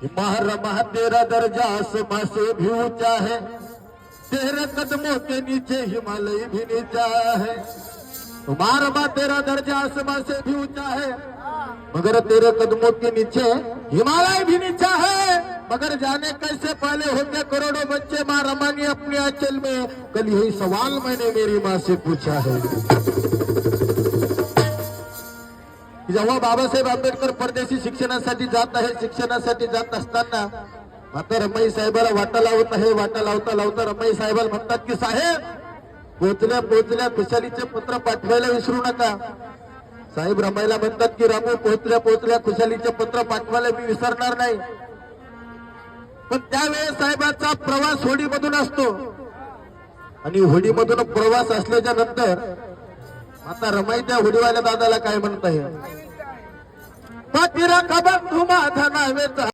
रमा तेरा दर्जा आसमां से भी ऊंचा है, तेरे कदमों के नीचे हिमालय भी नीचा है। रमा तेरा दर्जा आसमां से भी ऊंचा है, मगर तेरे कदमों के नीचे हिमालय भी नीचा है। मगर जाने कैसे पहले होंगे करोड़ों बच्चे, माँ रमा ने अपने आंचल में। कल यही सवाल मैंने मेरी माँ से पूछा है। जेव्हा बाबासाहेब आंबेडकर परदेशी शिक्षणासाठी जात आहे, शिक्षणासाठी जात असताना आता रमाई साहेबाला वाटा लावत आहे। वाटा लावता लावता रमाई साहेबाला म्हणतात की साहेब, पोचल्या पोचल्या खुशालीचे पत्र पाठवायला विसरू नका। साहेब रमाईला म्हणतात की रामू, पोचल्या पोचल्या खुशालीचे पत्र पाठवायला मी विसरणार नाही। पण त्यावेळेस साहेबांचा प्रवास होडीमधून असतो आणि होडीमधून प्रवास असल्याच्या नंतर आता रमाई त्या होडीवाल्या दादाला काय म्हणत आहे, पाठीरा खबर तू माझा नावेचा